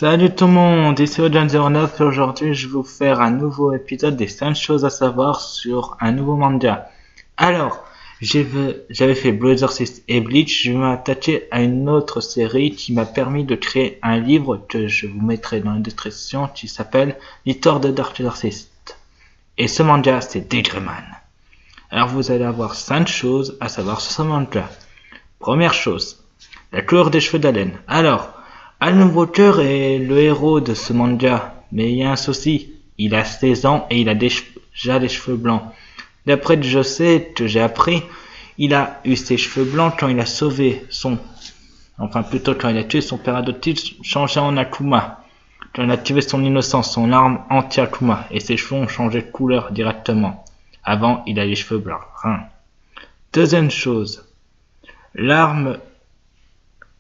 Salut tout le monde, ici Ojan09 et aujourd'hui je vais vous faire un nouveau épisode des 5 choses à savoir sur un nouveau manga. Alors, j'avais fait Blue Exorcist et Bleach, je vais m'attacher à une autre série qui m'a permis de créer un livre que je vous mettrai dans la description qui s'appelle l'histoire de Dark Exorcist. Et ce manga c'est Deidreman. Alors vous allez avoir 5 choses à savoir sur ce manga. Première chose, la couleur des cheveux d'Allen. Alors, Alan Walker est le héros de ce manga, mais il y a un souci, il a 16 ans et il a déjà des cheveux blancs. D'après que je sais, que j'ai appris, il a eu ses cheveux blancs quand il a sauvé quand il a tué son père adoptif changé en Akuma. Quand il a tué son innocence, son arme anti-Akuma, et ses cheveux ont changé de couleur directement. Avant, il a les cheveux blancs. Deuxième chose, l'arme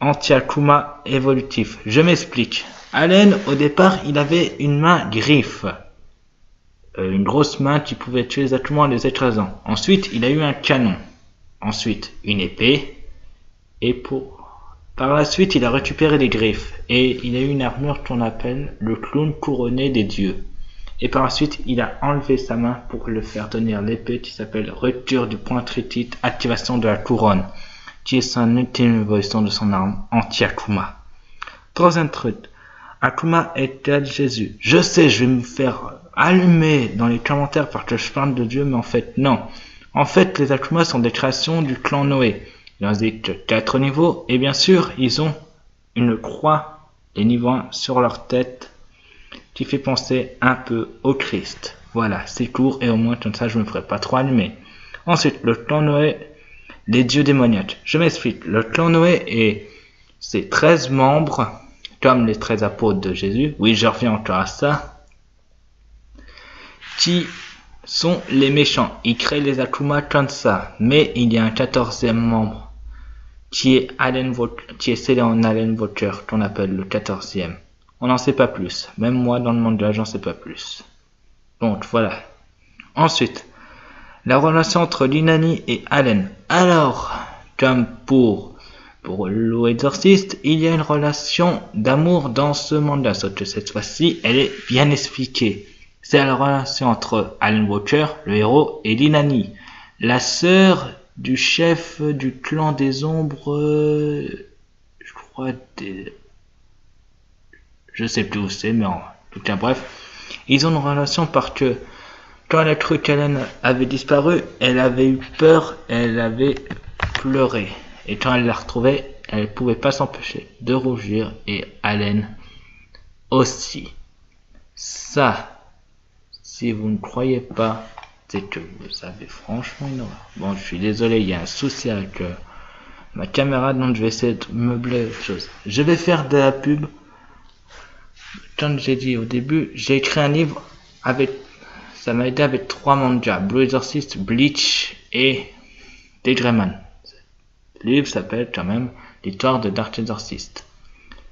anti-Akuma évolutif. Je m'explique. Allen, au départ, il avait une main griffe. Une grosse main qui pouvait tuer les Akuma en les écrasant. Ensuite, il a eu un canon. Ensuite, une épée. Par la suite, il a récupéré les griffes. Et il a eu une armure qu'on appelle le clown couronné des dieux. Et par la suite, il a enlevé sa main pour le faire tenir l'épée qui s'appelle rupture du point tritite, activation de la couronne, qui est son ultime évolution de son arme anti-Akuma. Troisième truc, Akuma est-elle Jésus? Je sais, je vais me faire allumer dans les commentaires parce que je parle de Dieu, mais en fait non. En fait, les Akuma sont des créations du clan Noé. Il en existe 4 niveaux, et bien sûr, ils ont une croix, les niveaux 1 sur leur tête, qui fait penser un peu au Christ. Voilà, c'est court, et au moins comme ça, je me ferai pas trop allumer. Ensuite, le clan Noé, les dieux démoniaques. Je m'explique. Le clan Noé et ses 13 membres, comme les 13 apôtres de Jésus, oui, je reviens encore à ça, qui sont les méchants. Ils créent les Akuma comme ça. Mais il y a un 14e membre qui est scellé en Alan Walker, qu'on appelle le 14e. On n'en sait pas plus. Même moi, dans le manga, j'en sais pas plus. Donc, voilà. Ensuite, la relation entre Linani et Allen. Alors, comme pour Blue Exorcist, il y a une relation d'amour dans ce manga, sauf que cette fois-ci, elle est bien expliquée. C'est la relation entre Alan Walker, le héros, et Linani, la sœur du chef du clan des ombres, je sais plus où c'est, mais en tout cas bref, ils ont une relation parce que quand elle a cru qu'Allen avait disparu, elle avait eu peur, elle avait pleuré. Et quand elle l'a retrouvé, elle ne pouvait pas s'empêcher de rougir, et Allen aussi. Ça, si vous ne croyez pas, c'est que vous avez franchement une horreur. Bon, je suis désolé, il y a un souci avec ma caméra, donc je vais essayer de meubler les choses. Je vais faire de la pub. Comme j'ai dit au début, j'ai écrit un livre ça m'a aidé avec 3 mangas, Blue Exorcist, Bleach et Deidreman. Le livre s'appelle quand même l'histoire de Dark Exorcist.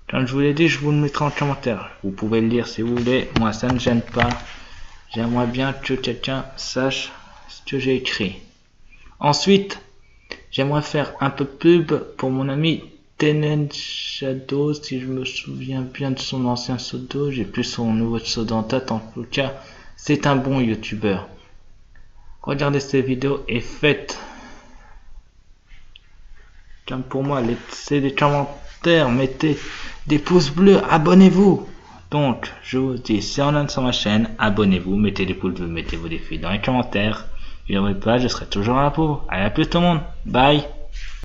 Comme je vous l'ai dit, je vous le mettrai en commentaire. Vous pouvez le lire si vous voulez, moi ça ne gêne pas. J'aimerais bien que quelqu'un sache ce que j'ai écrit. Ensuite, j'aimerais faire un peu de pub pour mon ami Tenen Shadow, si je me souviens bien de son ancien pseudo, j'ai plus son nouveau pseudo en tête, en tout cas, c'est un bon youtubeur. Regardez ces vidéos et faites, comme pour moi, laissez des commentaires, mettez des pouces bleus, abonnez-vous. Donc, je vous dis, si on est sur ma chaîne, abonnez-vous, mettez des pouces bleus, mettez vos défis dans les commentaires. Et n'oubliez pas, je serai toujours là pour vous. Allez, à plus tout le monde, bye.